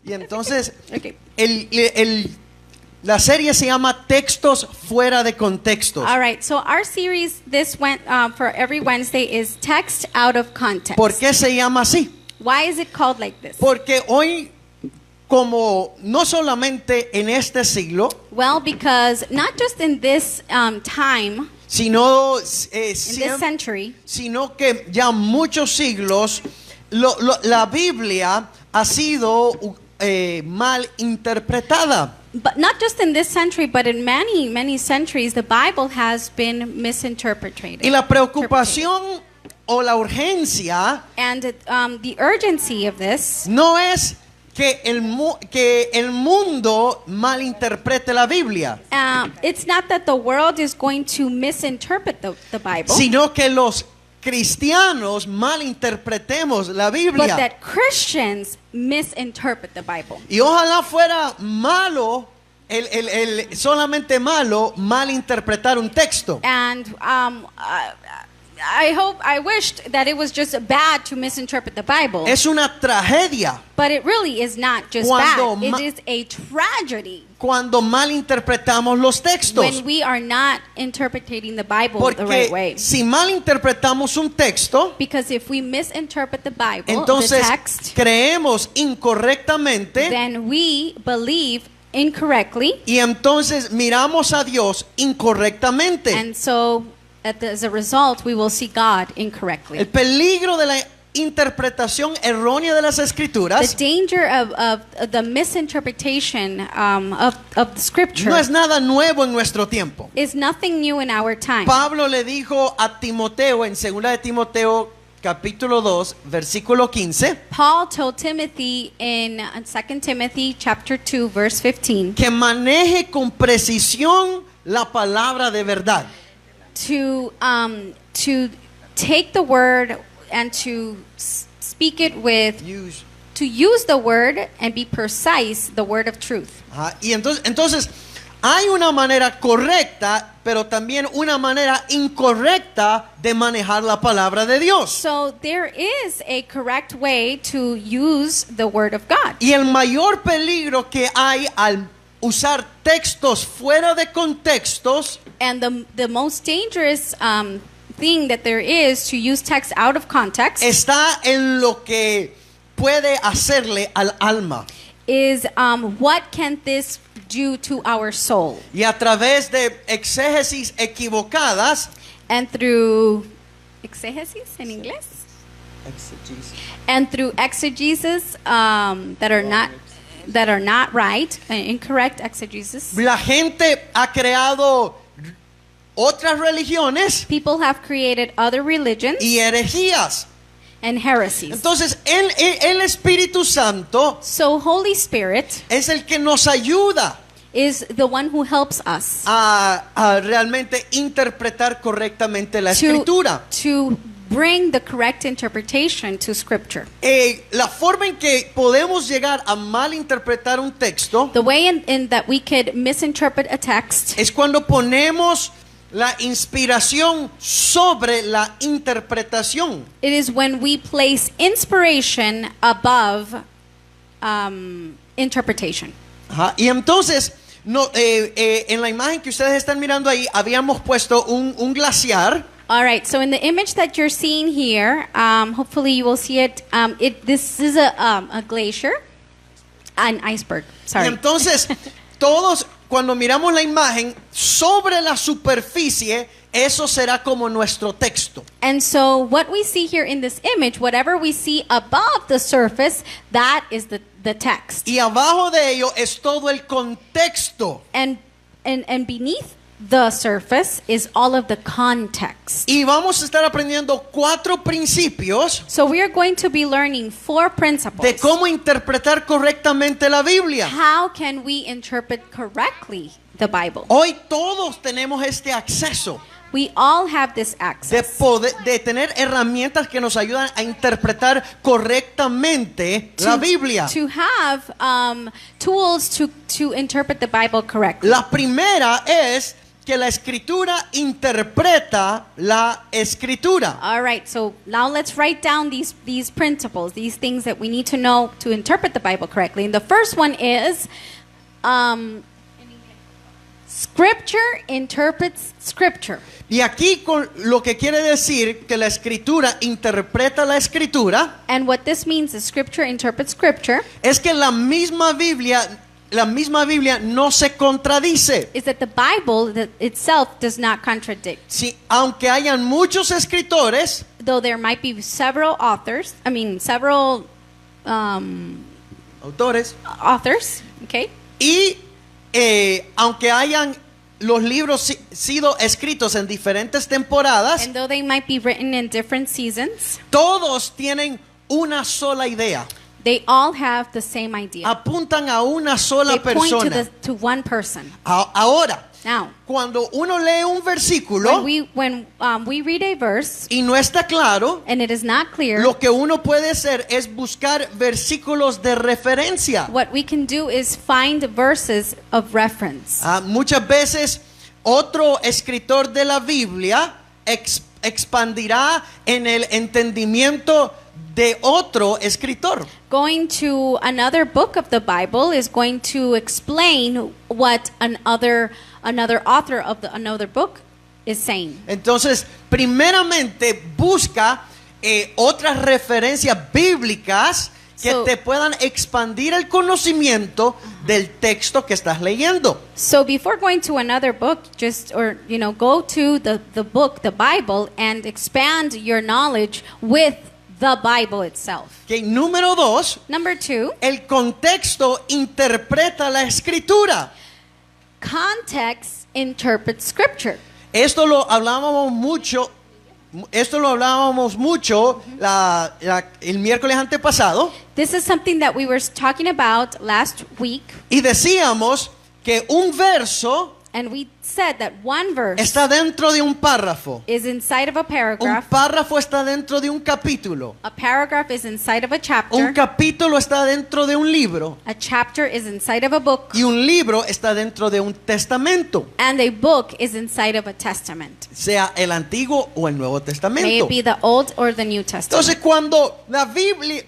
Y entonces, Okay. la serie se llama Textos fuera de contextos. All right. So our series for every Wednesday is Text Out of Context. ¿Por qué se llama así? Why is it called like this? Porque hoy, como no solamente en este siglo, Well, because not just in this time, sino, in this century, sino que ya muchos siglos, la Biblia ha sido mal interpretada. but not just in this century, but in many, many centuries, the Bible has been misinterpreted. Y la preocupación o la urgencia And the urgency of this no es que el mundo malinterprete la Biblia, it's not that the world is going to misinterpret the Bible, sino que los cristianos malinterpretemos la but Biblia. that Christians misinterpret the Bible. Y ojalá fuera malo, solamente malo, malinterpretar un texto. And I wished that it was just bad to misinterpret the Bible. Es una tragedia But it really is not just Cuando bad. It is a tragedy cuando malinterpretamos los textos. when we are not interpreting the Bible the right way. Porque si malinterpretamos un texto, Because if we misinterpret the Bible, the entonces text, creemos incorrectamente then we believe incorrectly. y entonces miramos a Dios incorrectamente. And so, as a result, we will see God incorrectly. El peligro de la interpretación errónea de las The escrituras danger of the misinterpretation of the scripture no es nada nuevo en nuestro tiempo. is nothing new in our time. Pablo le dijo a Timoteo en 2 de Timoteo capítulo 2 versículo 15 Paul told Timothy in 2 Timothy chapter 2 verse 15 que maneje con precisión la palabra de verdad. to take the word and to speak it with, to use the word and be precise, the word of truth. Ajá, y entonces hay una manera correcta, pero también una manera incorrecta de manejar la palabra de Dios. So there is a correct way to use the word of God. Y el mayor peligro que hay al usar textos fuera de contextos And the most dangerous thing that there is to use text out of context está en lo que puede hacerle al alma. is what can this do to our soul? Y a través de exégesis equivocadas, And through exegesis in inglés? And through exegesis that are not right, incorrect exegesis. la gente ha creado otras religiones People have created other religions y herejías. and heresies. Entonces, el Espíritu Santo So Holy Spirit es el que nos ayuda is the one who helps us a realmente interpretar correctamente la Escritura. to bring the correct interpretation to Scripture. La forma en que podemos llegar a malinterpretar un texto The way in that we could misinterpret a text es cuando ponemos la inspiración sobre la interpretación. it is when we place inspiration above interpretation. Ajá. Y entonces, en la imagen que ustedes están mirando ahí, habíamos puesto un glaciar. All right, so in the image that you're seeing here, hopefully you will see it. This is a glacier, an iceberg. Y Sorry. entonces, todos, cuando miramos la imagen, sobre la superficie, eso será como nuestro texto. And so what we see here in this image, whatever we see above the surface, that is the text. Y abajo de ello es todo el contexto. And beneath the surface is all of the context. Y vamos a estar aprendiendo 4 principios So we are going to be learning 4 de principles. cómo interpretar correctamente la Biblia. How can we interpret correctly the Bible? Hoy todos tenemos este acceso We all have this de access de tener herramientas que nos ayudan a interpretar correctamente la Biblia. to have tools to interpret the Bible correctly. La primera es que la escritura interpreta la escritura. All right, so now let's write down these principles, these things that we need to know to interpret the Bible correctly. And the first one is Scripture interprets Scripture. Y aquí con lo que quiere decir que la escritura interpreta la escritura And what this means is Scripture interprets Scripture es que la misma Biblia no se contradice. is that the Bible itself does not contradict. Si, aunque hayan muchos escritores, Though there might be several authors, autores, authors, okay? y aunque hayan los libros sido escritos en diferentes temporadas, And though they might be written in different seasons, todos tienen una sola idea. they all have the same idea. Apuntan a una sola They point persona. to one person. Ahora, Now, cuando uno lee un versículo when we read a verse y no está claro, and it is not clear, lo que uno puede hacer es buscar versículos de referencia. what we can do is find verses of reference. Muchas veces otro escritor de la Biblia expandirá en el entendimiento de otro escritor. Going to another book of the Bible is going to explain what another author of another book is saying. Entonces, primeramente busca otras referencias bíblicas que te puedan expandir el conocimiento del texto que estás leyendo. So before going to another book, go to the book, the Bible, and expand your knowledge with the Bible itself. Okay, número 2, Number 2, el contexto interpreta la escritura. context interprets Scripture. Esto lo hablábamos mucho el miércoles antepasado, This is something that we were talking about last week, y decíamos que un verso and we said that one verse está dentro de un párrafo. is inside of a Un paragraph. párrafo está dentro de un capítulo. A paragraph is inside of a Un chapter. capítulo está dentro de un libro. A chapter is inside of a book. Y un libro está dentro de un testamento, And a book is inside of a testament. sea el Antiguo o el Nuevo May Testamento. it be the Old or the New Testament. Entonces,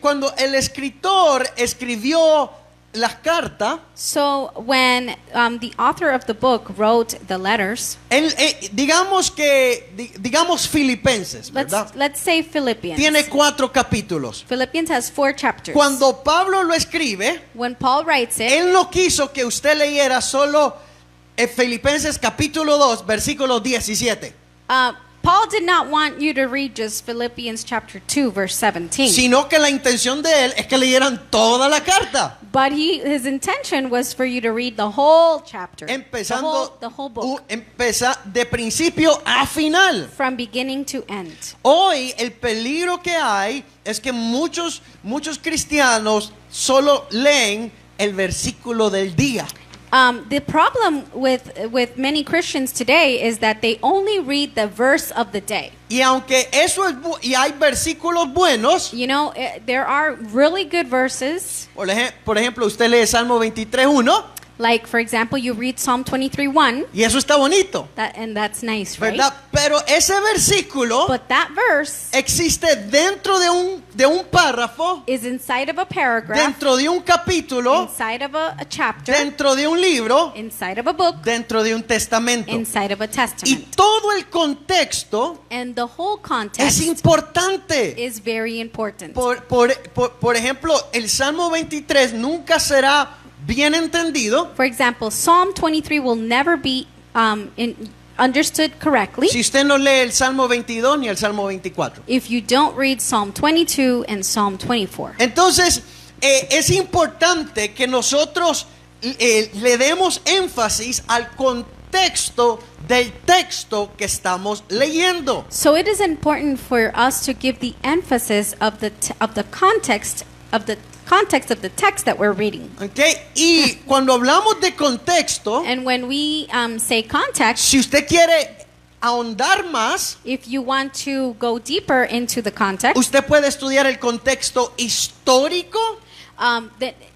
cuando el escritor escribió las cartas, So when the author of the book wrote the letters, digamos Filipenses, ¿verdad? let's say Philippians. Tiene 4 capítulos. Philippians has 4 chapters. Cuando Pablo lo escribe, When Paul writes it, él no quiso que usted leyera solo Filipenses capítulo 2, versículo 17. Paul did not want you to read just Philippians chapter 2 verse 17. Sino que la intención de él es que leyeran toda la carta. But his intention was for you to read the whole chapter. Empezando the whole book. De principio a final. From beginning to end. Hoy el peligro que hay es que muchos cristianos solo leen el versículo del día. The problem with many Christians today is that they only read the verse of the day. Y aunque eso y hay versículos buenos, You know, there are really good verses. por ejemplo, usted lee Salmo 23:1 Like, for example, you read Psalm 23:1, y eso está bonito, and that's nice, right? ¿verdad? Pero ese versículo But that verse existe dentro de un párrafo, is inside of a paragraph, dentro de un capítulo, inside of a chapter, dentro de un libro, inside of a book, dentro de un testamento. inside of a Y testament. todo el contexto And the whole es context importante. is very important. Por ejemplo, el Salmo 23 nunca será bien entendido For example, Psalm 23 will never be understood correctly si usted no lee el Salmo 22 ni el Salmo 24. if you don't read Psalm 22 and Psalm 24. Entonces, es importante que nosotros le demos énfasis al contexto del texto que estamos leyendo. So it is important for us to give the emphasis of the context of the text that we're reading. ¿Okay? Y cuando hablamos de contexto, And when we say context, si usted quiere ahondar más, if you want to go deeper into the context, usted puede estudiar el contexto histórico,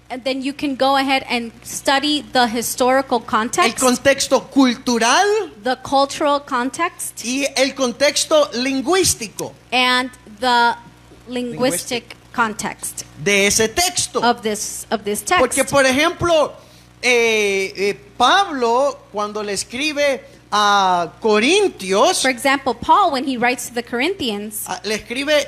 and then you can go ahead and study the historical el context, contexto cultural the cultural context, y el contexto lingüístico and the linguistic context de ese texto. of this text. Porque, por ejemplo, Pablo, cuando le escribe a Corintios, For example, Paul, when he writes to the Corinthians, le escribe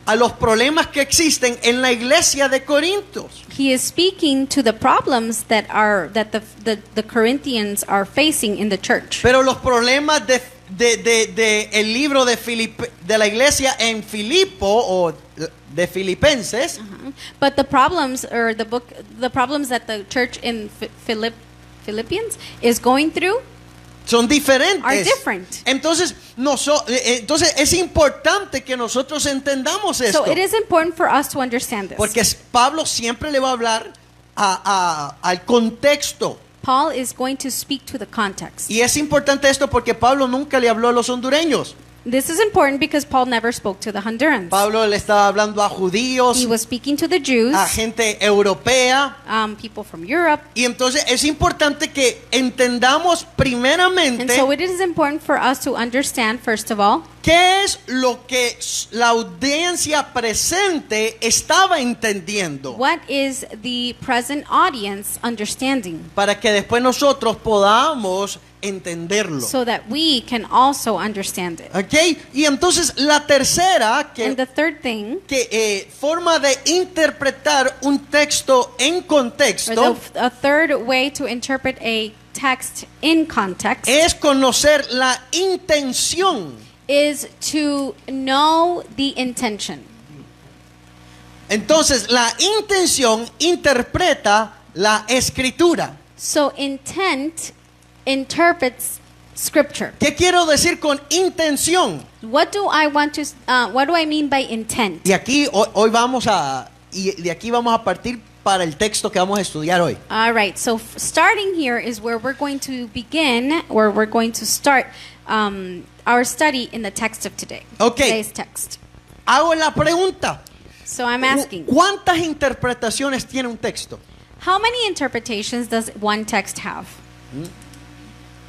a los problemas que existen en la iglesia de Corintios. he is speaking to the problems that the Corinthians are facing in the church. Pero los problemas de el libro de la iglesia en Filipo o de Filipenses, But the problems, or the problems that the church in Philippians is going through son diferentes. are different. Entonces es importante que nosotros entendamos esto. So it is important for us to understand this. Porque Pablo siempre le va a hablar al contexto. Paul is going to speak to the context. Y es importante esto porque Pablo nunca le habló a los hondureños. This is important because Paul never spoke to the Hondurans. Pablo le estaba hablando a judíos, He was speaking to the Jews, a gente europea. people from Europe. Y entonces es importante que entendamos And primeramente so it is important for us to understand, first of all, qué es lo que la audiencia presente estaba entendiendo, what is the present audience understanding, para que después nosotros podamos entenderlo. so that we can also understand it. ¿Ok? Y entonces la tercera And the third thing, forma de interpretar un texto en or contexto, a third way to interpret a text in context, es conocer la intención. is to know the intention. Entonces la intención interpreta la escritura. So intent interprets scripture. ¿Qué quiero decir con intención? What do I mean by intent? Y aquí hoy de aquí vamos a partir para el texto que vamos a estudiar hoy. All right, so starting here is where we're going to begin, or we're going to start our study in the text of today. Okay. Today's text. Hago la pregunta. So I'm asking, ¿Cuántas interpretaciones tiene un texto? how many interpretations does one text have?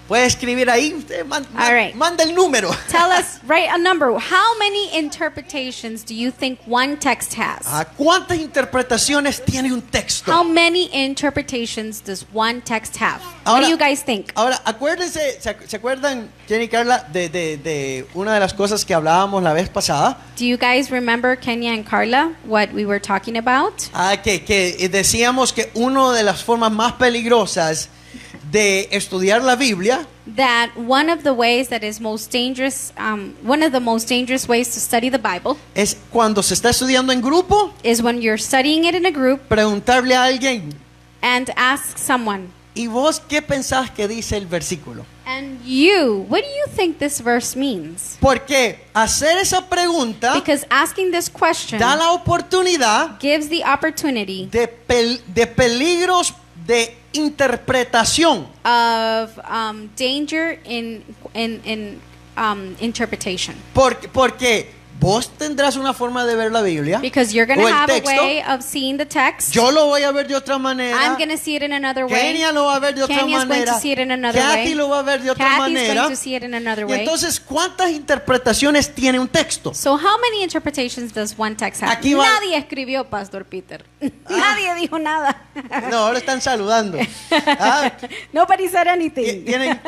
Puede escribir ahí, usted All right. manda el número. Tell us, write a number. How many interpretations do you think one text has? ¿Cuántas interpretaciones tiene un texto? How many interpretations does one text have? What Ahora- do you guys think? Ahora, acuérdense, ¿se acuerdan, Jenny y Carla, de una de las cosas que hablábamos la vez pasada? Do you guys remember, Kenya and Carla, what we were talking about? Que decíamos que una de las formas más peligrosas de estudiar la Biblia That one of the ways that is most dangerous, one of the most dangerous ways to study the Bible es cuando se está estudiando en grupo, is when you're studying it in a group preguntarle a alguien, and ask someone, ¿y vos qué pensás que dice el versículo? and you, what do you think this verse means? Porque hacer esa pregunta Because asking this question da la oportunidad gives the opportunity de peligros de interpretación. of danger in interpretation. Porque vos tendrás una forma de ver la Biblia. Because you're going o to el have a texto. way of seeing the text. Yo lo voy a ver de otra manera. I'm going to see it in another way. Kenia lo va a ver de otra Kenya's going manera. to see it in another Kathy way. lo va a ver de otra Kathy's manera. going to see it in another Y way. entonces, ¿cuántas interpretaciones tiene un texto? So how many interpretations does one text have? Aquí va- Nadie escribió, Pastor Peter. Nadie dijo nada. No, ahora están saludando. Ah, Nobody said anything.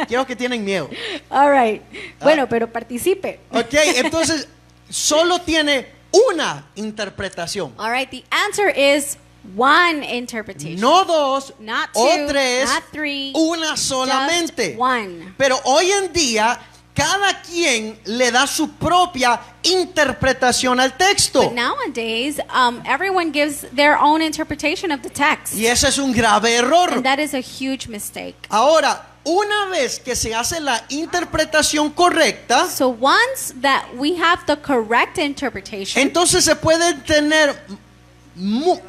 Creo que tienen miedo. All right. Bueno, pero participe. Ok, entonces, solo tiene una interpretación. All right. The answer is one interpretation. No dos Not o two, tres, not three, una solamente. just one. Pero hoy en día, cada quien le da su propia interpretación al texto. But nowadays, everyone gives their own interpretation of the text. Y ese es un grave error. And that is a huge mistake. Ahora, una vez que se hace la interpretación correcta, So once that we have the correct interpretation, entonces se pueden tener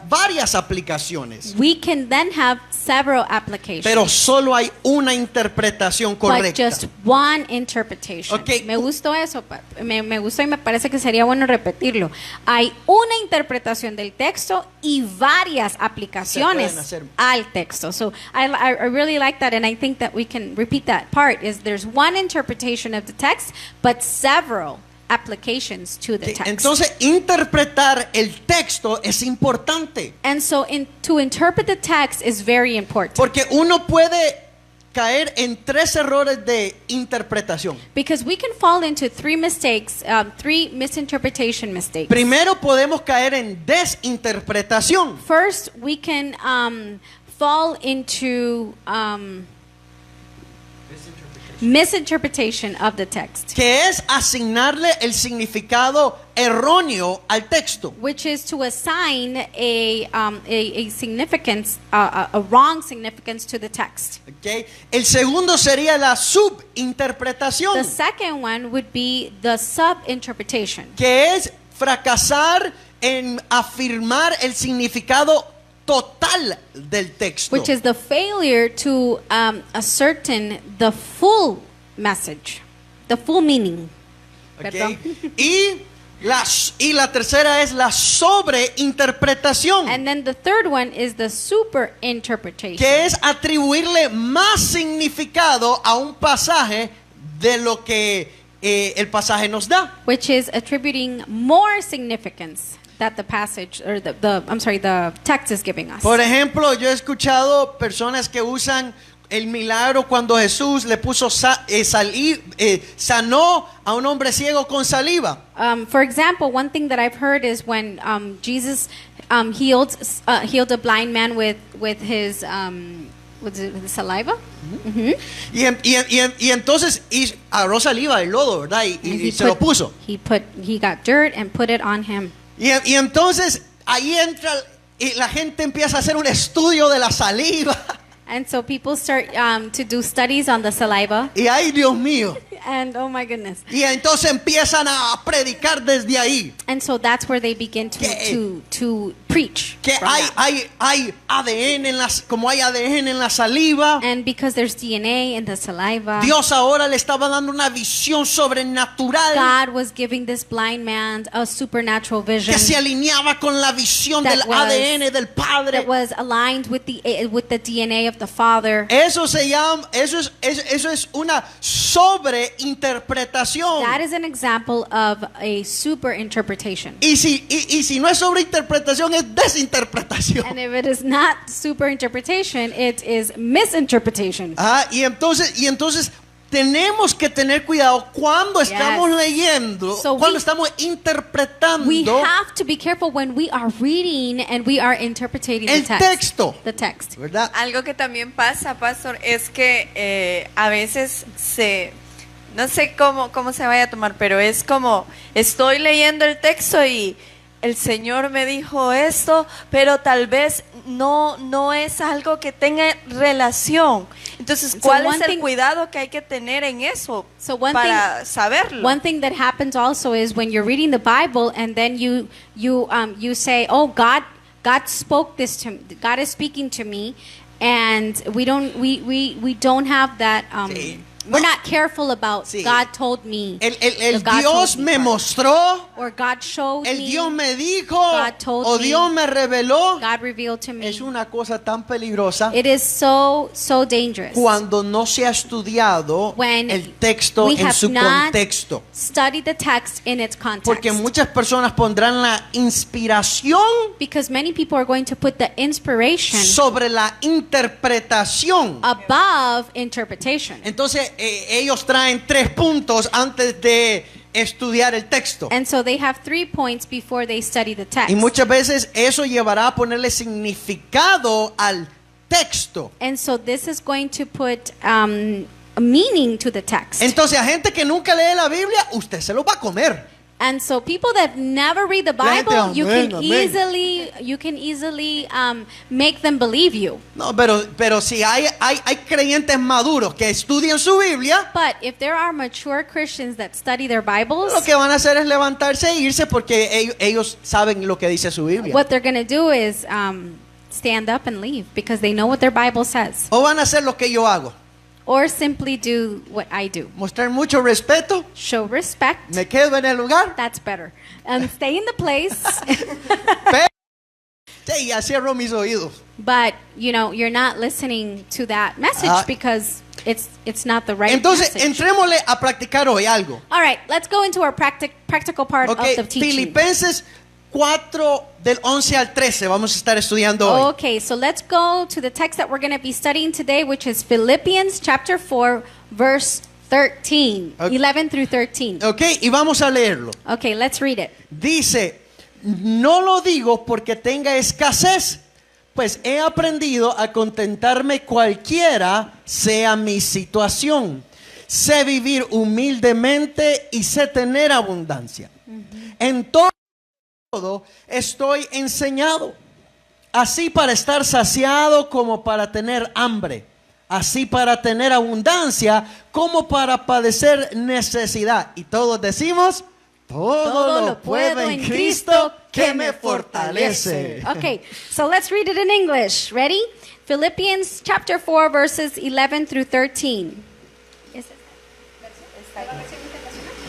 varias aplicaciones. We can then have several applications. Pero solo hay una interpretación But correcta. just one interpretation. Okay. Me gustó eso, me gustó y me parece que sería bueno repetirlo. Hay una interpretación del texto y varias aplicaciones hacer. al texto. So I really like that, and I think that we can repeat that part. Is there's one interpretation of the text, but several applications to the text. Entonces, interpretar el texto es importante. And so to interpret the text is very important. Porque uno puede caer en 3 errores de interpretación. Because we can fall into 3 mistakes, 3 misinterpretation mistakes. Primero podemos caer en desinterpretación. First, we can fall into misinterpretation of the text, Que es asignarle el significado erróneo al texto. which is to assign a significance, a wrong significance to the text. ¿Okay? El segundo sería la subinterpretación. The second one would be the subinterpretation, Que es fracasar en afirmar el significado total del texto. which is the failure to ascertain the full message, the full meaning. ¿Okay? Perdón. Y la tercera es la sobreinterpretación, And then the third one is the super interpretation, que es atribuirle más significado a un pasaje de lo que el pasaje nos da. which is attributing more significance that the passage or the text is giving us. Por ejemplo, yo he escuchado personas que usan el milagro cuando Jesús le puso sanó a un hombre ciego con saliva. For example, one thing that I've heard is when Jesus healed a blind man with his with the saliva. Mhm. Y entonces agarró saliva, el lodo, ¿verdad? Y se lo puso. He got dirt and put it on him. Y entonces ahí entra y la gente empieza a hacer un estudio de la saliva. And so people start to do studies on the saliva. Y ay, Dios mío. And oh my goodness. Y entonces empiezan a predicar desde ahí. And so that's where they begin to preach. Que from that. hay ADN como hay ADN en la saliva. And because there's DNA in the saliva, Dios ahora le estaba dando una visión sobrenatural God was giving this blind man a supernatural vision que se alineaba con la visión that del was- ADN del Padre. that was aligned with the DNA of the Father. Eso es una sobreinterpretación. That is an example of a super interpretation. Y si no es sobreinterpretación, es desinterpretación. And if it is not super interpretation, it is misinterpretation. Y entonces tenemos que tener cuidado cuando estamos leyendo, So cuando we- estamos interpretando We have to be careful when we are reading and we are interpreting el the text. texto, The text. ¿verdad? Algo que también pasa, pastor, es que a veces no sé cómo se vaya a tomar, pero es como estoy leyendo el texto y el Señor me dijo esto, pero tal vez no es algo que tenga relación. Entonces, So ¿cuál one es el thing- cuidado que hay que tener en eso So one para saberlo? One thing that happens also is when you're reading the Bible and then you say, "Oh, God spoke this to me. God is speaking to me," and we don't have that. Sí. We're No. not careful about Sí. God told me. El God Dios told me me part. mostró, Or God showed el me. Dios me dijo, God told o me. Dios me reveló. God revealed to me. Es una cosa tan peligrosa It is so dangerous. cuando no se ha estudiado When el texto we en have su not contexto. studied the text in its context. Porque muchas personas pondrán la inspiración Because many people are going to put the inspiration sobre la interpretación. above interpretation. Entonces ellos traen 3 puntos antes de estudiar el texto. And so they have 3 points before they study the text. Y muchas veces eso llevará a ponerle significado al texto. And so this is going to put a meaning to the text. Entonces a gente que nunca lee la Biblia, usted se lo va a comer. And so people that never read the La gente, Bible, you amén, can amén. easily make them believe you. No, pero si hay creyentes maduros que estudian su Biblia, But if there are mature Christians that study their Bibles, lo que van a hacer es levantarse e irse porque ellos saben lo que dice su Biblia. what they're going to do is stand up and leave because they know what their Bible says. O van a hacer lo que yo hago. Or simply do what I do. Mostrar mucho respeto, Show respect. me quedo en el lugar, That's better. And stay in the place. pero sí, ya cierro mis oídos. But, you're not listening to that message Ah. because it's not the right Entonces, message. entrémosle a practicar hoy algo. All right, let's go into our practical part Ok, of the teaching. Filipenses 4 del 11 al 13 vamos a estar estudiando hoy. Okay, so let's go to the text that we're going to be studying today, which is Philippians chapter 4, verse 13, Okay. 11 through 13. Ok, y vamos a leerlo. Okay, let's read it. Dice, no lo digo porque tenga escasez, pues he aprendido a contentarme cualquiera sea mi situación. Sé vivir humildemente y sé tener abundancia. En todo estoy enseñado, así para estar saciado como para tener hambre, así para tener abundancia como para padecer necesidad. Y todos decimos, todo lo puedo en Cristo que me fortalece. Okay, so let's read it in English. Ready? Philippians chapter 4, verses 11 through 13.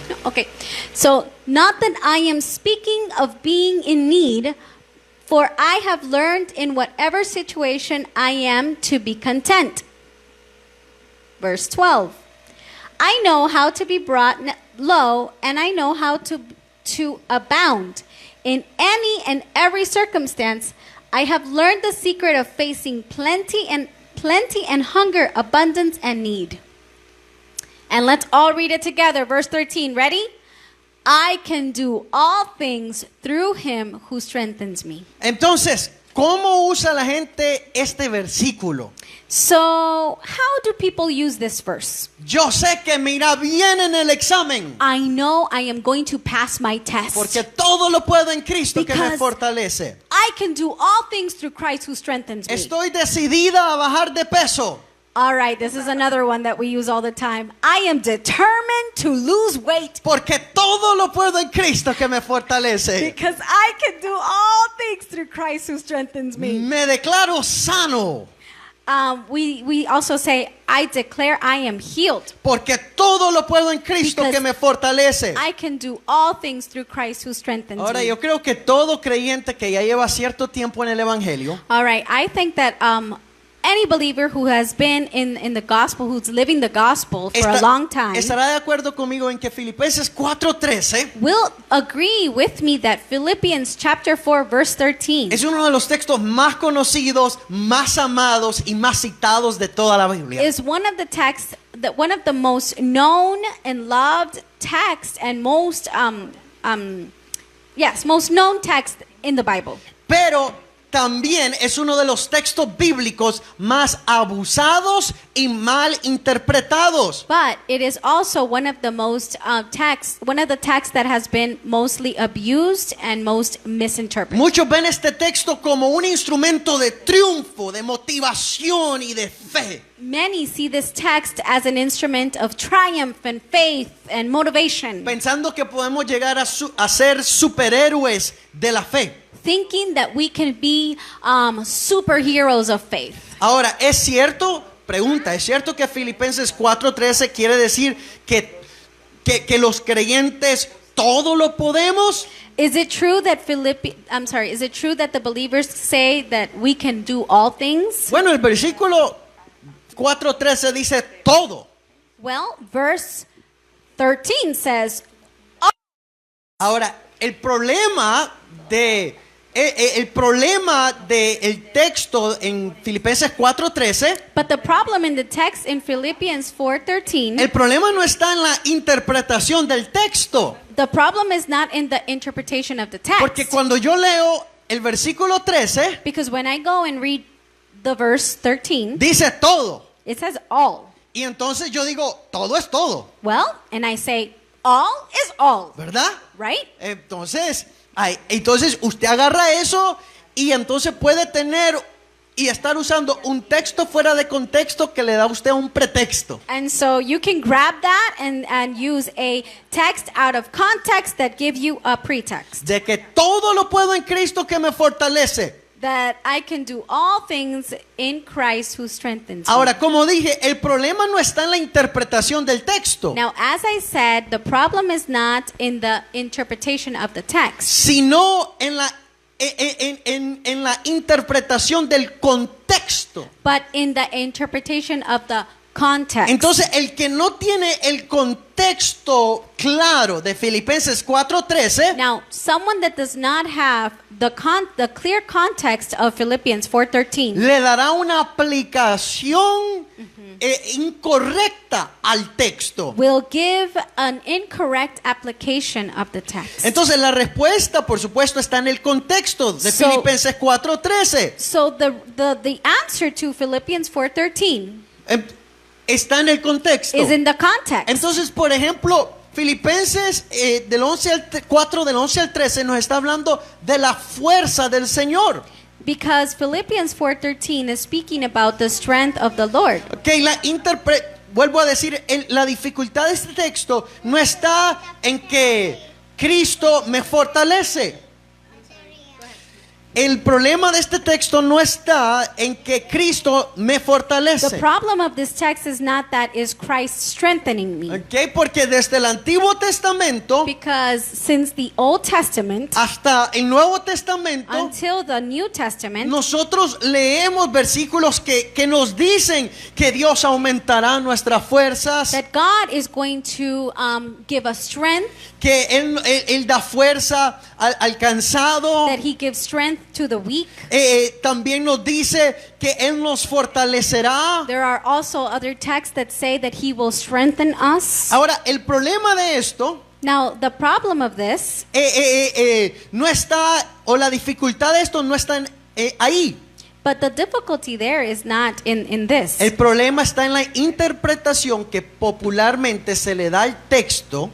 No, okay, so not that I am speaking of being in need, for I have learned in whatever situation I am to be content. Verse 12. I know how to be brought low, and I know how to abound. In any and every circumstance, I have learned the secret of facing plenty and hunger, abundance and need. And let's all read it together. Verse 13. Ready? I can do all things through him who strengthens me. Entonces, ¿cómo usa la gente este versículo? So, how do people use this verse? Yo sé que me irá bien en el examen, I know I am going to pass my test. porque todo lo puedo en Cristo que me Because fortalece. I can do all things through Christ who strengthens me. Estoy decidida a bajar de peso, All right, this is another one that we use all the time. I am determined to lose weight porque todo lo puedo en Cristo que me fortalece. because I can do all things through Christ who strengthens me. Me declaro sano, We also say, I declare I am healed. porque todo lo puedo en Cristo Because que me fortalece. I can do all things through Christ who strengthens Ahora, me. yo creo que todo creyente que ya lleva cierto tiempo en el Evangelio, All right, I think that any believer who has been in the gospel, who's living the gospel for a long time, estará de acuerdo conmigo en que Filipenses 4:13 will agree with me that Philippians chapter 4 verse 13 es uno de los textos más conocidos, más amados y más citados de toda la Biblia. is one of the most known and loved texts and most most known text in the Bible. Pero también es uno de los textos bíblicos más abusados y mal interpretados. But it is also one of the texts that has been mostly abused and most misinterpreted. Muchos ven este texto como un instrumento de triunfo, de motivación y de fe. Many see this text as an instrument of triumph and faith and motivation, Pensando que podemos llegar a ser superhéroes de la fe. thinking that we can be superheroes of faith. Ahora, ¿es cierto? Pregunta, ¿es cierto que Filipenses 4:13 quiere decir que los creyentes todo lo podemos? Is it true that the believers say that we can do all things? Bueno, el versículo 4:13 dice todo. Well, verse 13 says, Ahora, el problema del texto en Filipenses 4:13, but the problem in the text in Philippians 4:13, el problema no está en la interpretación del texto. the problem is not in the interpretation of the text. Porque cuando yo leo el versículo 13, Because when I go and read the verse 13, dice todo. it says all. Y entonces yo digo, todo es todo. Well, and I say, all is all, ¿verdad? right? Entonces usted agarra eso y entonces puede tener y estar usando un texto fuera de contexto que le da a usted un pretexto. And so you can grab that and use a text out of context that gives you a pretext. De que todo lo puedo en Cristo que me fortalece. That I can do all things in Christ who strengthens Ahora, me. como dije, el problema no está en la interpretación del texto, Now, as I said, the problem is not in the interpretation of the text, sino en la interpretación del contexto. but in the interpretation of the context. Entonces, el que no tiene el contexto claro de Filipenses 4:13, Now, someone that does not have the clear context of Philippians 4:13 le dará una aplicación incorrecta al texto. will give an incorrect application of the text. Entonces, la respuesta, por supuesto, está en el contexto de So- Filipenses 4:13. So the answer to Philippians 4:13 Está en el contexto. is in the context. Entonces, por ejemplo, Filipenses 4 del 11 al 13 nos está hablando de la fuerza del Señor. Because Philippians 4:13 is speaking about the strength of the Lord. Okay, vuelvo a decir, la dificultad de este texto no está en que Cristo me fortalece. El problema de este texto no está en que Cristo me The fortalece. problem of this text is not that is Christ strengthening me. Okay, porque desde el Antiguo Testamento Because since the Old Testament hasta el Nuevo Testamento, until the New Testament, nosotros leemos versículos que nos dicen que Dios aumentará nuestras fuerzas, that God is going to give us strength, que Él da fuerza al cansado. that He gives strength to the weak. También nos dice que Él nos fortalecerá. There are also other texts that say that He will strengthen us. Ahora, el problema de esto Now, the problem of this, no está, o la dificultad de esto no está ahí. but the difficulty there is not in this. El problema está en la interpretación que popularmente se le da al texto.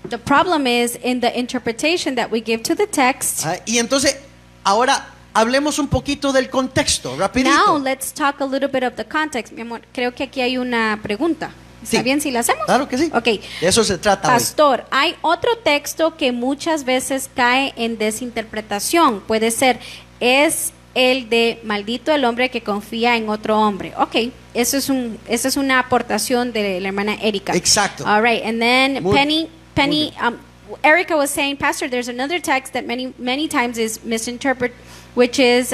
The problem is in the interpretation that we give to the text. Y entonces, ahora hablemos un poquito del contexto, rapidito. Now, let's talk a little bit of the context. Mi amor, creo que aquí hay una pregunta. ¿Está Sí. bien si la hacemos? Claro que sí. Ok. De eso se trata hoy. Pastor, hay otro texto que muchas veces cae en desinterpretación. Puede ser, es el de maldito el hombre que confía en otro hombre. Ok, esa es una aportación de la hermana Erika. Exacto. All right, and then Muy- Penny, Erica was saying, Pastor, there's another text that many times is misinterpreted, which is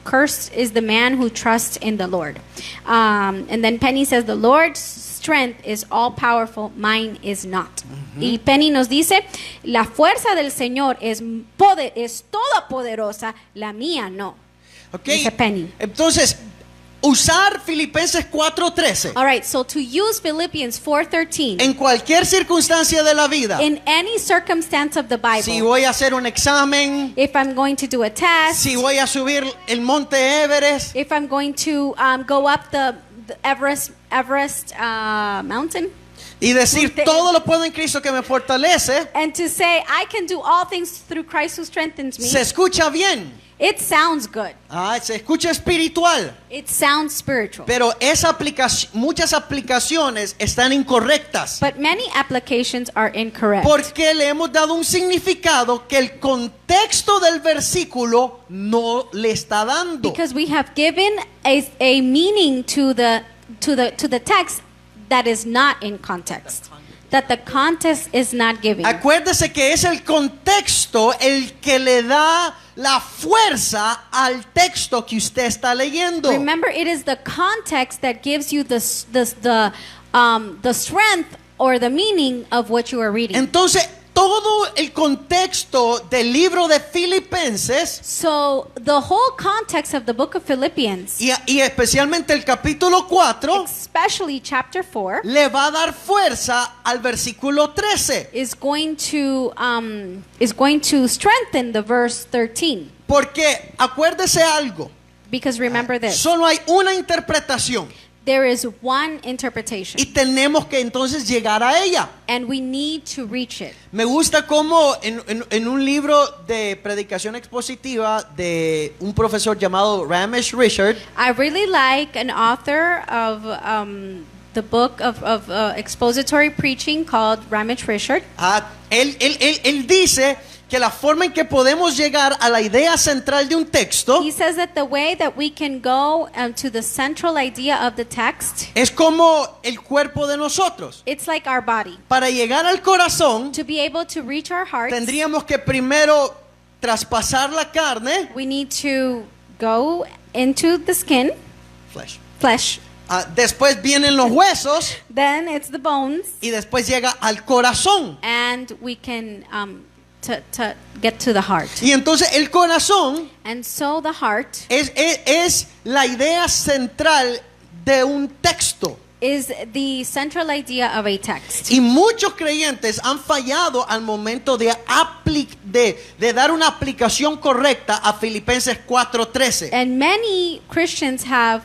cursed is the man who trusts in the Lord. And then Penny says, the Lord's strength is all powerful, mine is not. Y Penny nos dice, la fuerza del Señor es toda poderosa, la mía no. Ok. Dice Penny. Entonces, usar Filipenses 4:13 All right, so to use Philippians 4:13 en cualquier circunstancia de la vida. in any circumstance of the Bible, Si voy a hacer un examen, if I'm going to do a test, si voy a subir el monte Everest, if I'm going to go up the Everest mountain, y decir Monte- todo lo puedo en Cristo que me fortalece, and to say I can do all things through Christ who strengthens me, se escucha bien. it sounds good. Se escucha espiritual. It sounds spiritual. Pero muchas aplicaciones están incorrectas. But many applications are incorrect. Porque le hemos dado un significado que el contexto del versículo no le está dando. Because we have given a meaning to the text that is not in context. That the context is not giving. Acuérdese que es el contexto el que le da la fuerza al texto que usted está leyendo. Remember, it is the context that gives you the strength or the meaning of what you are reading. Entonces, todo el contexto del libro de Filipenses So the whole context of the book of Philippians, y especialmente el capítulo 4 especially chapter 4, le va a dar fuerza al versículo 13. is going to strengthen the verse 13. Porque acuérdese algo, Because remember this, solo hay una interpretación. there is one interpretation, y tenemos que entonces llegar a ella. and we need to reach it. Me gusta cómo en un libro de predicación expositiva de un profesor llamado Ramesh Richard, I really like an author of the book of expository preaching called Ramesh Richard. él dice que la forma en que podemos llegar a la idea central de un texto He says that the way that we can go to the central idea of the text, es como el cuerpo de nosotros. it's like our body. Para llegar al corazón, To be able to reach our hearts, tendríamos que primero traspasar la carne, we need to go into the skin, flesh. Después vienen los huesos Then it's the bones, y después llega al corazón. and we can to get to the heart. Y entonces el corazón And so the heart es la idea central de un texto. is the central idea of a text. Y muchos creyentes han fallado al momento de dar una aplicación correcta a Filipenses 4:13. And many Christians have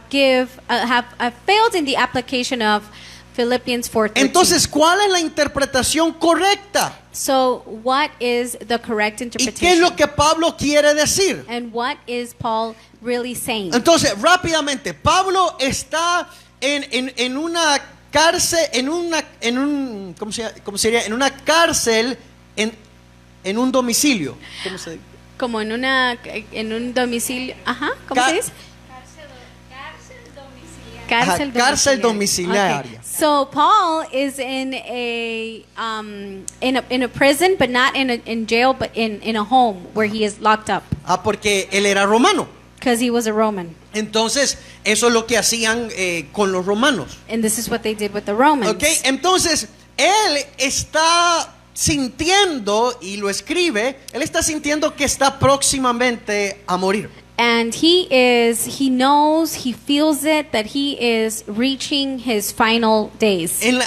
failed in the application of Philippians 4:13. Entonces, ¿cuál es la interpretación correcta? So what is the correct ¿Y interpretation? qué es lo que Pablo quiere decir? And what is Paul really saying? Entonces, rápidamente, Pablo está en una cárcel, ¿cómo sería? En una cárcel, en un domicilio. ¿Cómo se dice? Como en un domicilio. Ajá, ¿cómo Ca- se dice? Cárcel domiciliaria. Okay. So Paul is in a prison, but not in jail, but in a home where he is locked up Porque él era romano. because he was a Roman, Entonces, eso es lo que hacían con los romanos. and this is what they did with the Romans. ¿Ok? Entonces, él está sintiendo, y lo escribe, él está sintiendo que está próximamente a morir. And he knows, he feels it, that he is reaching his final days. En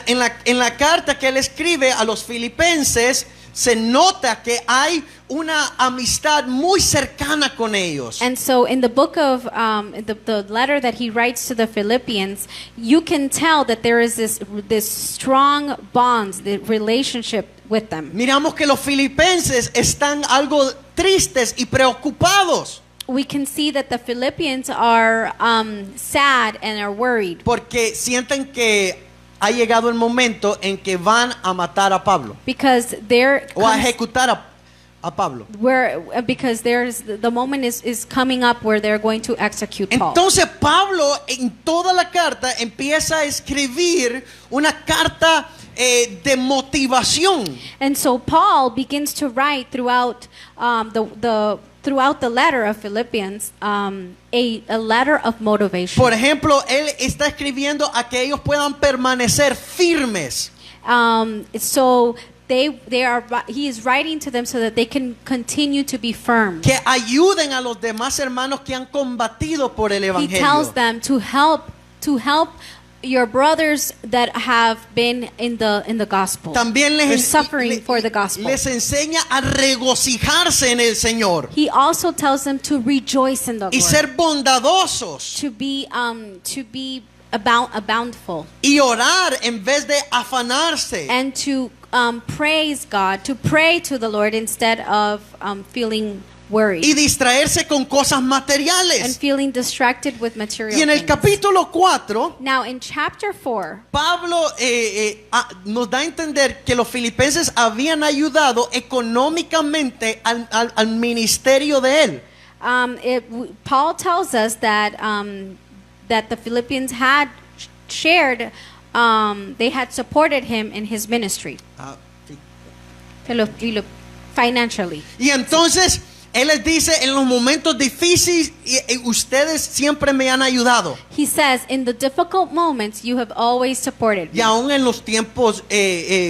la carta que él escribe a los filipenses, se nota que hay una amistad muy cercana con ellos. And so in the book of the letter that he writes to the Philippians, you can tell that there is this strong bond, the relationship with them. Miramos que los filipenses están algo tristes y preocupados We can see that the Philippians are sad and are worried porque sienten que ha llegado el momento en que van a matar a Pablo because o a ejecutar a Pablo. because the moment is coming up where they're going to execute Paul. Entonces Pablo en toda la carta empieza a escribir una carta de motivación. And so Paul begins to write throughout throughout the letter of Philippians a letter of motivation. Por ejemplo, él está escribiendo a que ellos puedan permanecer firmes. So he is writing to them so that they can continue to be firm. Que ayuden a los demás hermanos que han combatido por el He evangelio. tells them to help your brothers that have been in the gospel. También They're suffering for the gospel. les enseña a regocijarse en el Señor He also tells them to rejoice in the y Lord, ser bondadosos to be bountiful, y orar en vez de afanarse. and to praise God, to pray to the Lord instead of feeling worried Y distraerse con cosas and materiales. feeling distracted with material Y en el things. capítulo 4, Now in chapter 4, Pablo nos da a entender que los filipenses habían ayudado económicamente al ministerio de él. Paul tells us that that the Philippians had shared, they had supported him in his ministry financially. Y entonces él les dice, en los momentos difíciles ustedes siempre me han ayudado. He says, in the difficult moments, you have always supported Y me, aún en los tiempos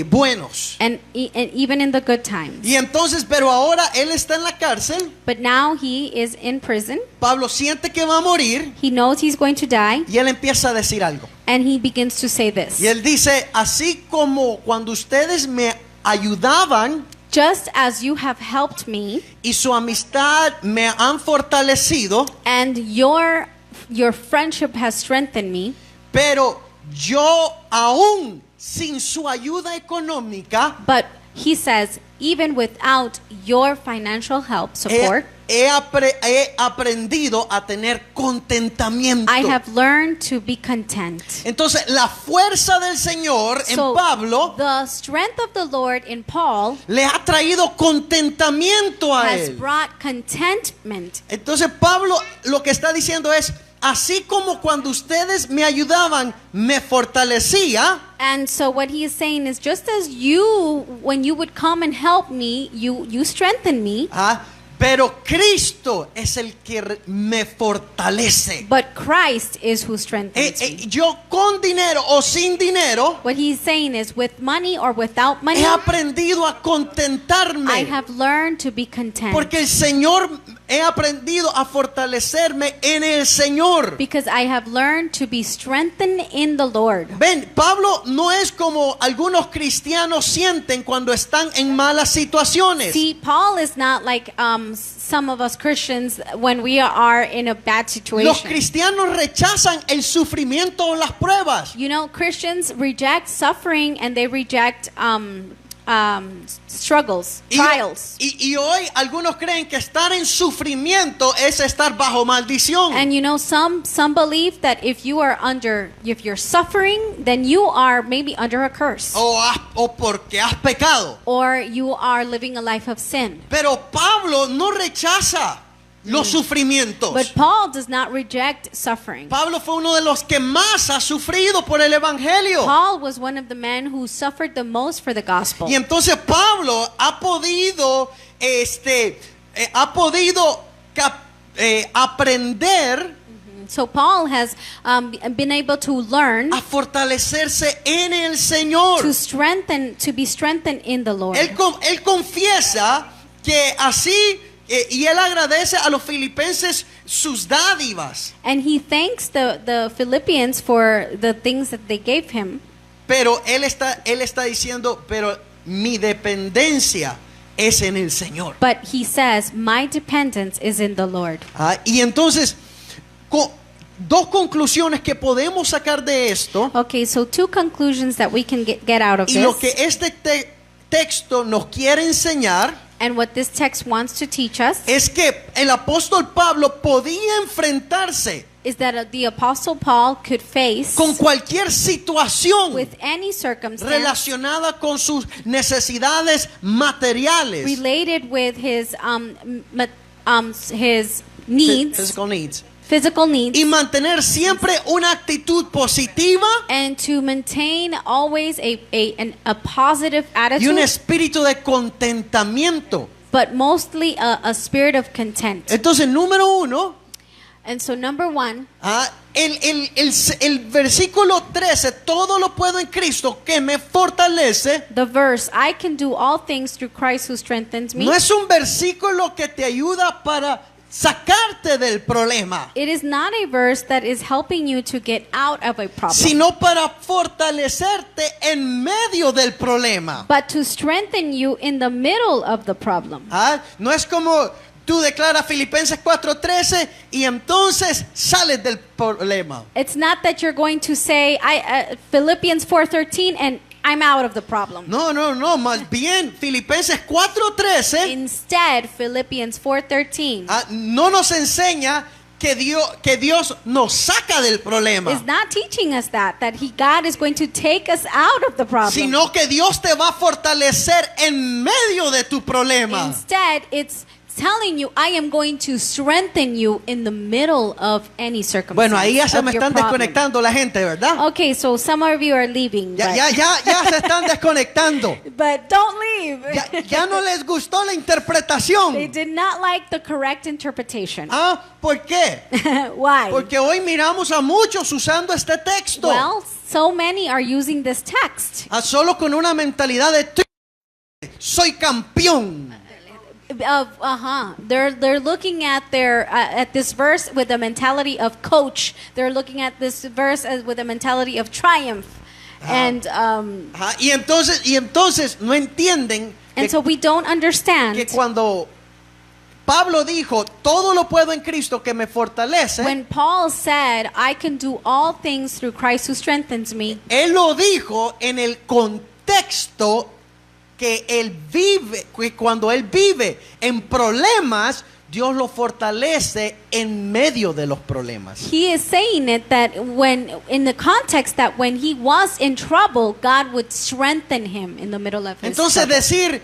buenos. and even in the good times. Y entonces, pero ahora él está en la cárcel. But now he is in prison. Pablo siente que va a morir He knows he's going to die, y él empieza a decir algo. and he begins to say this. Y él dice, así como cuando ustedes me ayudaban Just as you have helped me, y su amistad me han fortalecido, and your friendship has strengthened me, pero yo aún sin su ayuda económica But he says, even without your financial help, support, he aprendido a tener contentamiento. I have learned to be content. Entonces, la fuerza del Señor en So Pablo the strength of the Lord in Paul le ha traído contentamiento a has él. brought contentment. Entonces, Pablo lo que está diciendo es, así como cuando ustedes me ayudaban, me fortalecía, And so what he is saying is, just as you, when you would come and help me, you strengthen me. pero Cristo es el que me fortalece. But Christ is who strengthens me. Yo con dinero o sin dinero What he's saying is, with money or without money, he aprendido a contentarme. I have learned to be content. Porque el Señor, he aprendido a fortalecerme en el Señor. Because I have learned to be strengthened in the Lord. Ven, Pablo no es como algunos cristianos sienten cuando están en malas situaciones. See, Paul is not like some of us Christians when we are in a bad Los situation. cristianos rechazan el sufrimiento o las pruebas. You know, Christians reject suffering and they reject struggles, trials. Y hoy algunos creen que estar en sufrimiento es estar bajo maldición. And you know, some believe that if you're suffering, then you are maybe under a curse. O porque has pecado. Or you are living a life of sin. Pero Pablo no rechaza los sufrimientos. But Paul does not reject suffering. Pablo fue uno de los que más ha sufrido por el evangelio. Paul was one of the men who suffered the most for the gospel. Y entonces Pablo ha podido aprender So Paul has been able to learn a fortalecerse en el Señor. to be strengthened in the Lord. Él confiesa que así y él agradece a los filipenses sus dádivas. And he thanks the Philippians for the things that they gave him. Pero él está diciendo, pero mi dependencia es en el Señor. But he says, my dependence is in the Lord. Y entonces, dos conclusiones que podemos sacar de esto. Okay, so two conclusions that we can get out of Y lo que this. este texto nos quiere enseñar And what this text wants to teach us es que el apóstol Pablo podía enfrentarse is that the Apostle Paul could face con cualquier situación with any circumstance relacionada con sus necesidades materiales, related with his needs, physical needs, physical needs, y mantener siempre una actitud positiva and to maintain always a positive y un attitude, espíritu de contentamiento. but mostly a spirit of content. Entonces, número uno, And so number one, el versículo 13, todo lo puedo en Cristo que me fortalece, the verse, I can do all things through Christ who strengthens me. no es un versículo que te ayuda para sacarte del problema, It is not a verse that is helping you to get out of a problem, sino para fortalecerte en medio del problema. but to strengthen you in the middle of the problem. No es como tú declaras Filipenses 4:13 y entonces sales del problema. It's not that you're going to say Philippians 4:13 and I'm out of the problem. No, más bien Filipenses 4:13 Instead, Philippians 4:13 no nos enseña que Dios nos saca del problema, is not teaching us that God is going to take us out of the problem. sino que Dios te va a fortalecer en medio de tu problema. Instead, it's telling you, I am going to strengthen you in the middle of any circumstance. Bueno, ahí ya se of me your están problem. desconectando la gente, ¿verdad? Okay, so some of you are leaving, Ya se están desconectando. but don't leave. Ya no les gustó la They interpretación. did not like the correct interpretation. ¿Por qué? Why? Porque hoy miramos a muchos usando este texto. Well, so many are using this text. Solo con una mentalidad de soy campeón. They're looking at at this verse with the mentality of coach. They're looking at this verse with a mentality of triumph. And Y entonces no entienden so we don't understand que cuando Pablo dijo, todo lo puedo en Cristo que me fortalece, when Paul said, I can do all things through Christ who strengthens me, él lo dijo en el contexto que él vive, que cuando él vive en problemas, Dios lo fortalece en medio de los problemas. he is saying it that when, in the context that when he was in trouble, God would strengthen him in the middle of his Entonces trouble. decir,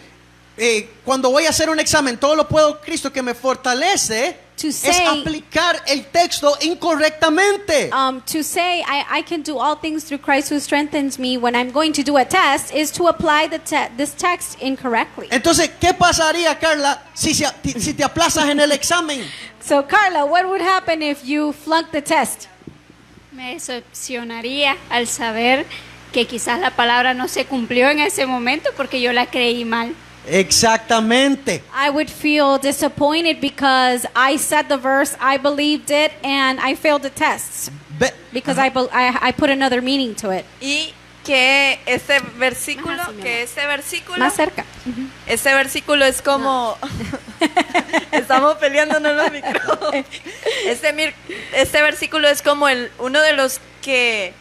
cuando voy a hacer un examen, todo lo puedo en Cristo que me fortalece, To es say- aplicar el texto incorrectamente. To say I can do all things through Christ who strengthens me when I'm going to do a test is to apply this text incorrectly. Entonces, ¿qué pasaría, Carla, si te aplazas en el examen? So Carla, what would happen if you flunked the test? Me decepcionaría al saber que quizás la palabra no se cumplió en ese momento porque yo la creí mal. Exactamente. I would feel disappointed because I said the verse, I believed it, and I failed the test Ve- because I put another meaning to it. Y que ese versículo, Ajá, sí, mi que amor. ese versículo, Más cerca. ese versículo es como estamos peleándonos los micrófonos. Este versículo es como uno de los que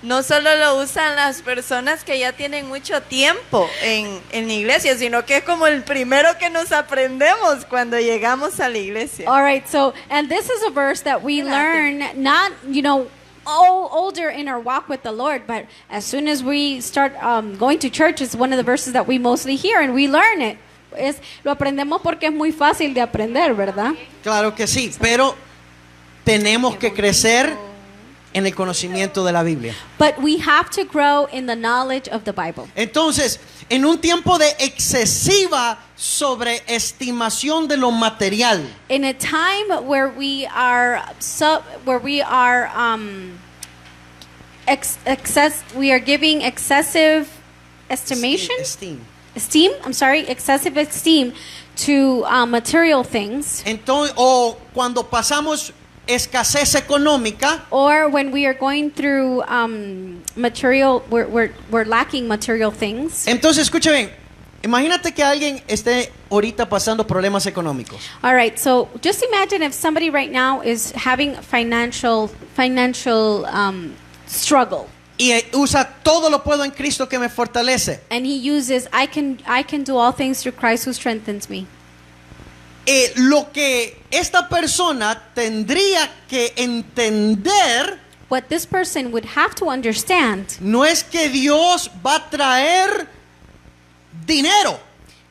no solo lo usan las personas que ya tienen mucho tiempo en la iglesia, sino que es como el primero que nos aprendemos cuando llegamos a la iglesia. All right, so, and this is a verse that we learn not, older in our walk with the Lord, but as soon as we start going to church, it's one of the verses that we mostly hear and we learn it. Lo aprendemos porque es muy fácil de aprender, ¿verdad? Claro que sí, pero tenemos que crecer en el conocimiento de la Biblia. But we have to grow in the knowledge of the Bible. Entonces, en un tiempo de excesiva sobreestimación de lo material, In a time where we are giving excessive estimation, excessive esteem to material things, entonces, o cuando pasamos escasez económica, or when we are going through material, we're lacking material things. entonces escuche bien, imagínate que alguien esté ahorita pasando problemas económicos. All right, so just imagine if somebody right now is having financial struggle, Y usa todo lo puedo en Cristo que me fortalece. and he uses I can do all things through Christ who strengthens me. Lo que esta persona tendría que entender What this person would have to understand no es que Dios va a traer dinero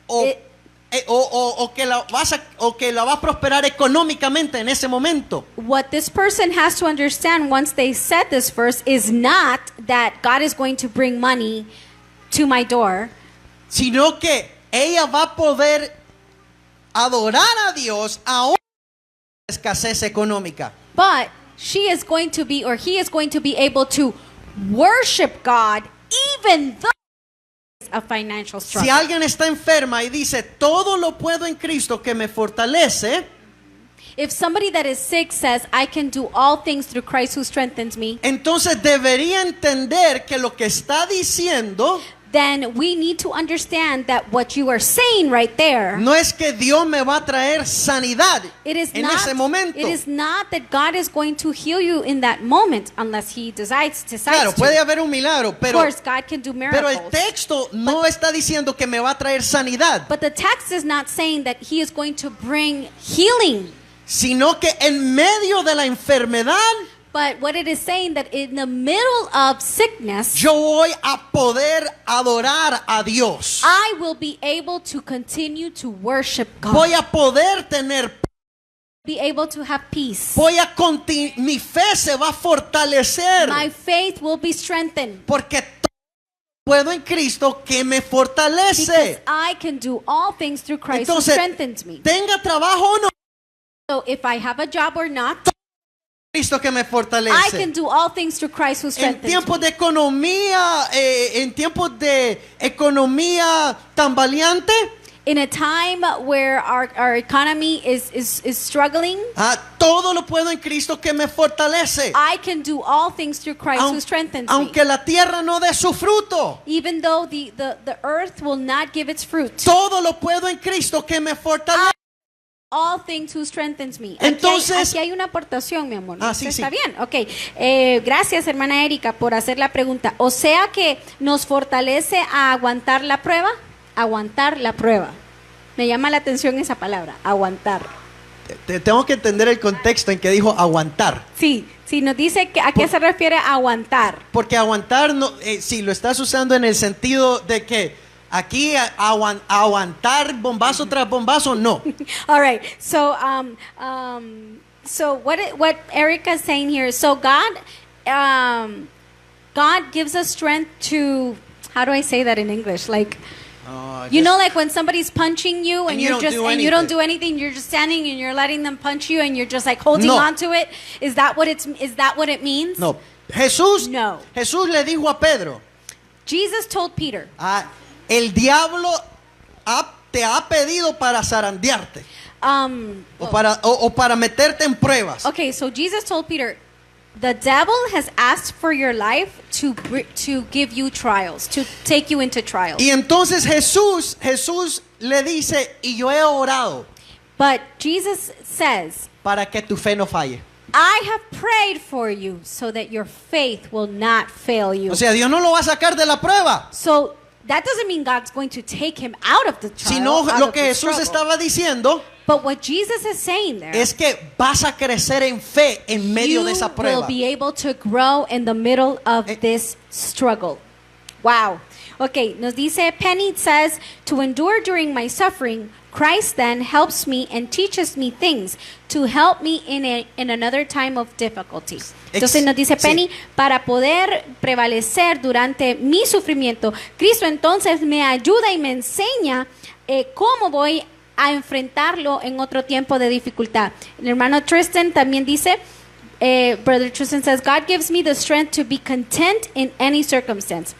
o que la va a prosperar económicamente en ese momento. what this person has to understand once they said this verse is not that God is going to bring money to my door, Sino que ella va a poder adorar a Dios aún en escasez económica. but she is going to be, or he is going to be able to worship God even though it's a financial Si struggle. alguien está enferma y dice, todo lo puedo en Cristo que me fortalece, If somebody that is sick says, I can do all things through Christ who strengthens me, entonces debería entender que lo que está diciendo then we need to understand that what you are saying right there, no es que Dios me va a traer sanidad it is en not, ese momento. it is not that God is going to heal you in that moment unless he decides Claro, puede to. haber un milagro, Of pero course, God can do el miracles. texto no está diciendo que me va a traer sanidad, But the text is not saying that he is going to bring healing. sino que en medio de la enfermedad But what it is saying that in the middle of sickness, yo voy a poder adorar a Dios. I will be able to continue to worship God. Voy a poder tener, Be able to have peace. mi fe se va a fortalecer My faith will be strengthened porque todo puedo en Cristo que me because fortalece. I can do all things through Christ who Entonces, strengthens me. tenga trabajo o no, So if I have a job or not, Cristo que me I fortalece. can do all things through Christ who En strengthens me. tiempos de economía tambaleante, In a time where our economy is struggling, todo lo puedo en Cristo que me fortalece. I can do all things through Christ who strengthens me. Aunque la tierra no dé su fruto, Even though the earth will not give its fruit, todo lo puedo en Cristo que me fortalece. all things who strengthens me. Entonces- aquí hay una aportación, mi amor. Ah, sí, Está sí. bien, ok. Gracias, hermana Erika, por hacer la pregunta. O sea que nos fortalece a aguantar la prueba. Aguantar la prueba. Me llama la atención esa palabra, aguantar. Tengo que entender el contexto en que dijo aguantar. Sí, nos dice que a qué se refiere aguantar. Porque aguantar, no, si lo estás usando en el sentido de que aquí aguantar bombazo tras bombazo, no. All right. So what Erica is saying here. So God gives us strength to, how do I say that in English? Like, you know, like when somebody's punching you and you you're don't just do and you don't anything. do anything, you're just standing and you're letting them punch you and you're just like holding No. on to it. Is that what it means? No. Jesús No. le dijo a Pedro, Jesus told Peter, el diablo te ha pedido para zarandearte o para meterte en pruebas. okay, so Jesus told Peter, the devil has asked for your life to give you trials, to take you into trials. Y entonces Jesús le dice, y yo he orado But Jesus says, para que tu fe no falle. I have prayed for you so that your faith will not fail you. O sea, Dios no lo va a sacar de la prueba, So that doesn't mean God's going to take him out of the trial. sino out lo of que the Jesús struggle. estaba diciendo But what Jesus is saying there, es que vas a crecer en fe en medio you de esa will prueba. be able to grow in the middle of this struggle. Wow. Okay, nos dice Penny says, to endure during my suffering, Christ then helps me and teaches me things to help me in another time of difficulty. Entonces nos dice Penny, para poder prevalecer durante mi sufrimiento, Cristo entonces me ayuda y me enseña cómo voy a enfrentarlo en otro tiempo de dificultad. El hermano Tristan también dice, Brother Tristan says, God gives me the strength to be content in any circumstance.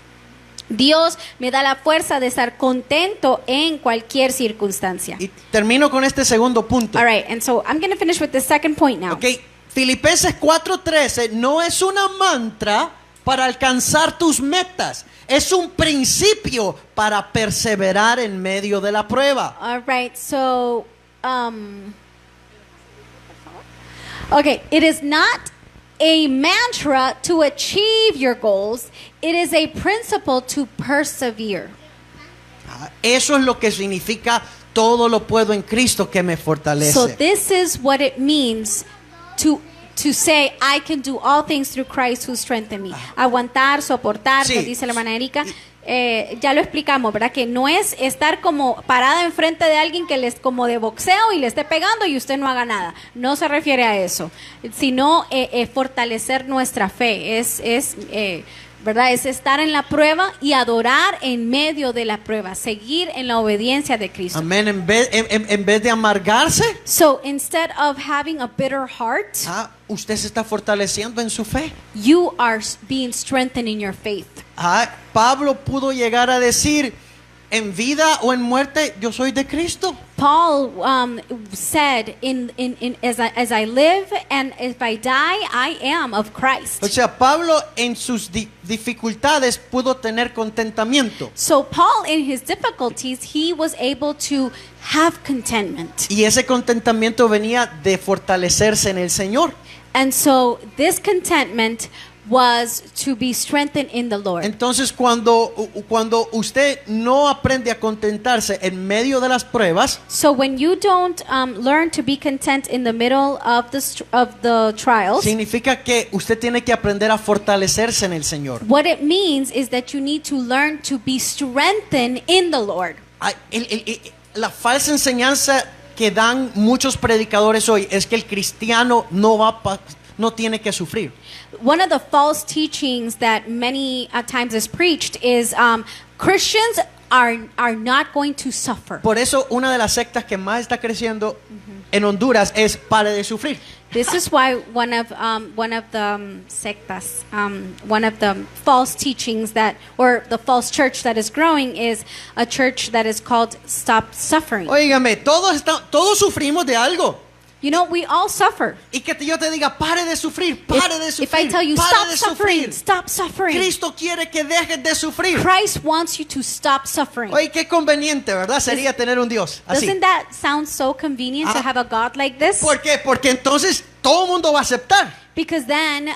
Dios me da la fuerza de estar contento en cualquier circunstancia. Y termino con este segundo punto. All right, and so I'm going to finish with the second point now. Okay, Filipenses 4:13 no es una mantra para alcanzar tus metas, es un principio para perseverar en medio de la prueba. All right, so okay, it is not a mantra to achieve your goals, it is a principle to persevere. Eso es lo que significa todo lo puedo en Cristo que me fortalece. So this is what it means to say I can do all things through Christ who strengthens me. Aguantar, soportar, Sí. nos dice la hermana Erika. Ya lo explicamos, ¿verdad? Que no es estar como parada enfrente de alguien que les como de boxeo y le esté pegando y usted no haga nada. No se refiere a eso, sino fortalecer nuestra fe. ¿Verdad? Es estar en la prueba y adorar en medio de la prueba, seguir en la obediencia de Cristo. Amén. En vez de amargarse, So instead of having a bitter heart, usted se está fortaleciendo en su fe. you are being strengthened in your faith. Pablo pudo llegar a decir, en vida o en muerte, yo soy de Cristo. Paul said, as I live and if I die, I am of Christ. O sea, Pablo en sus dificultades pudo tener contentamiento. So Paul, in his difficulties, he was able to have contentment. Y ese contentamiento venía de fortalecerse en el Señor. And so this contentment was to be strengthened in the Lord. Entonces, cuando usted no aprende a contentarse en medio de las pruebas, So when you don't learn to be content in the middle of the trials, significa que usted tiene que aprender a fortalecerse en el Señor. what it means is that you need to learn to be strengthened in the Lord. La falsa enseñanza que dan muchos predicadores hoy es que el cristiano no tiene que sufrir. One of the false teachings that many times is preached is Christians are not going to suffer. Por eso una de las sectas que más está creciendo en Honduras es pare de sufrir. This is why one of the sectas, one of the false teachings or the false church that is growing is a church that is called Stop Suffering. Óigame, todos sufrimos de algo. You know, we all suffer. Y que yo te diga, pare de sufrir, pare de If I sufrir, tell you pare stop de suffering, sufrir. stop suffering. Cristo quiere que dejes de sufrir. Christ wants you to stop suffering. Oye, qué conveniente, ¿verdad? Sería tener un Dios así. Doesn't that sound so convenient to Ah. have a God like this? ¿Por qué? Porque entonces todo el mundo va a aceptar. Because then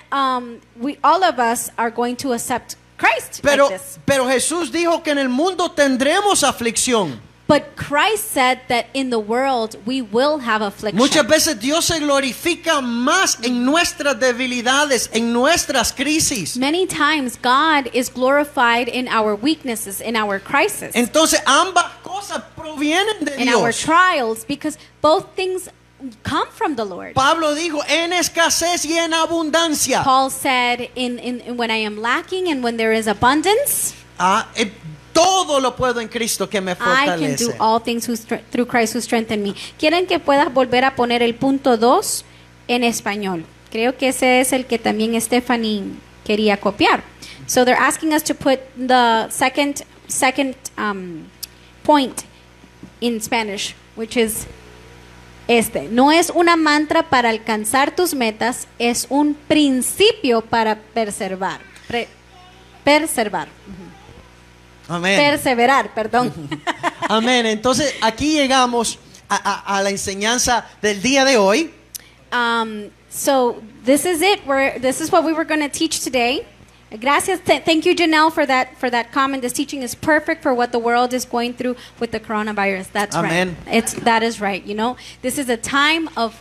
we all of us are going to accept Christ Pero, like this. pero Jesús dijo que en el mundo tendremos aflicción. But Christ said that in the world we will have affliction. Muchas veces Dios se glorifica más en nuestras debilidades, en nuestras crisis. Many times God is glorified in our weaknesses, in our crisis, Entonces ambas cosas provienen de in our Dios. trials, because both things come from the Lord. Pablo dijo en escasez y en abundancia. Paul said, in when I am lacking and when there is abundance, Todo lo puedo en Cristo que me I can fortalece. do all things through Christ who strengthens me. ¿Quieren que puedas volver a poner el punto 2 en español? Creo que ese es el que también Stephanie quería copiar. So they're asking us to put the second point in Spanish, which is este. No es una mantra para alcanzar tus metas, es un principio para perseverar. Perseverar. Amén. Perseverar, perdón. Amén. Entonces aquí llegamos a la enseñanza del día de hoy. So this is it. This is what we were going to teach today. Gracias. Thank you, Janelle, for that comment. This teaching is perfect for what the world is going through with the coronavirus. That's Amen. right. That is right. You know, this is a time of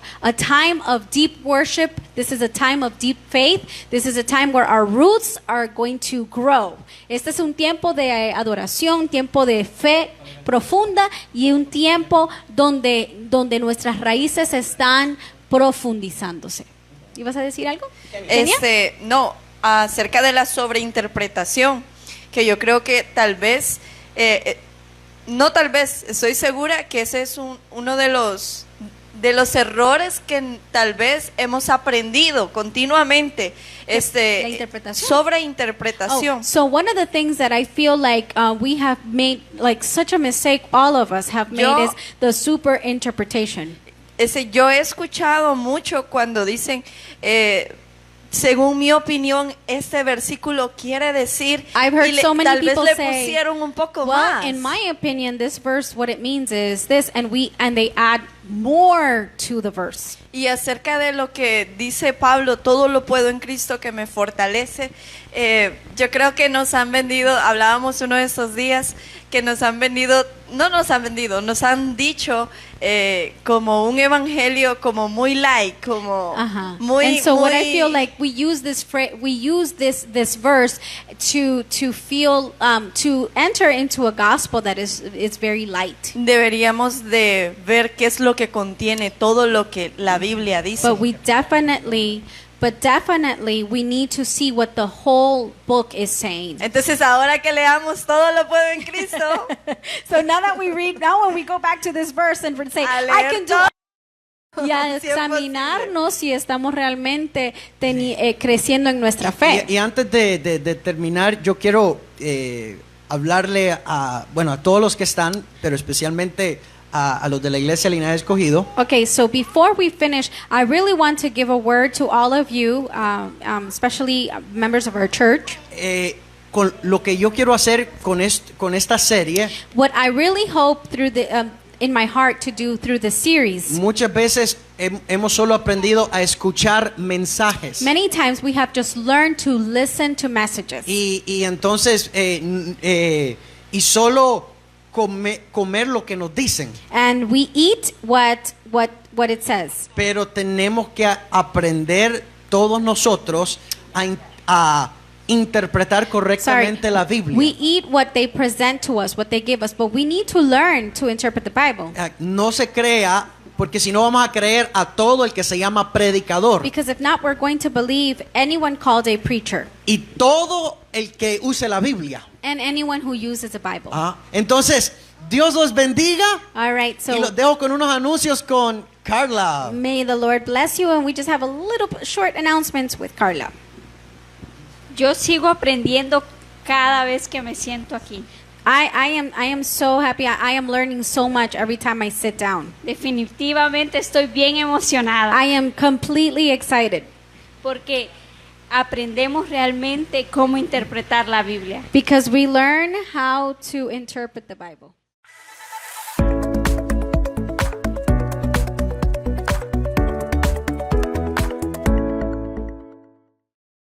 deep worship. This is a time of deep faith. This is a time where our roots are going to grow. Este es un tiempo de adoración, tiempo de fe profunda y un tiempo donde nuestras raíces están profundizándose. ¿Ibas a decir algo? Kenia? No, acerca de la sobreinterpretación, que yo creo que tal vez, no tal vez, estoy segura que ese es uno de los errores que tal vez hemos aprendido continuamente, la interpretación. sobreinterpretación. Oh, so one of the things that I feel like we have made, like such a mistake, all of us have made, is the super interpretation. Yo he escuchado mucho cuando dicen, según mi opinión, este versículo quiere decir, I've heard so many tal vez people le say, pusieron un poco well, más. in my opinion, this verse, what it means is this, and they add more to the verse. Y acerca de lo que dice Pablo, todo lo puedo en Cristo que me fortalece, yo creo que nos han vendido, hablábamos uno de estos días, que nos han vendido, nos han dicho como un evangelio como muy light, como muy, and so muy, what I feel like we use this verse to feel to enter into a gospel that is very light. deberíamos de ver qué es lo que contiene todo lo que la Biblia dice. But definitely we need to see what the whole book is saying. Entonces ahora que leamos todo lo puedo en Cristo, So now when we go back to this verse and say, I can do y a examinarnos si estamos realmente creciendo en nuestra fe. Y antes de terminar, yo quiero hablarle a todos los que están, pero especialmente a los de la Iglesia Linaje Escogido. Okay, so before we finish, I really want to give a word to all of you, especially members of our church. Con lo que yo quiero hacer con esta serie, What I really hope through in my heart to do through the series. muchas veces hemos solo aprendido a escuchar mensajes. Many times we have just learned to listen to messages. Y entonces, y solo comer lo que nos dicen. And we eat what it says. Pero tenemos que aprender todos nosotros a interpretar correctamente la Biblia. We eat what they present to us, what they give us, but we need to learn to interpret the Bible. No se crea, porque si no vamos a creer a todo el que se llama predicador. Because if not, we're going to believe anyone called a preacher. Y todo el que use la Biblia. And anyone who uses the Bible. Entonces, Dios los bendiga. All right, so y los dejo con unos anuncios con Carla. may the Lord bless you, and we just have a little short announcements with Carla. Yo sigo aprendiendo cada vez que me siento aquí. I am so happy. I am learning so much every time I sit down. Definitivamente estoy bien emocionada I am completely excited porque aprendemos realmente cómo interpretar la Biblia. because we learn how to interpret the Bible.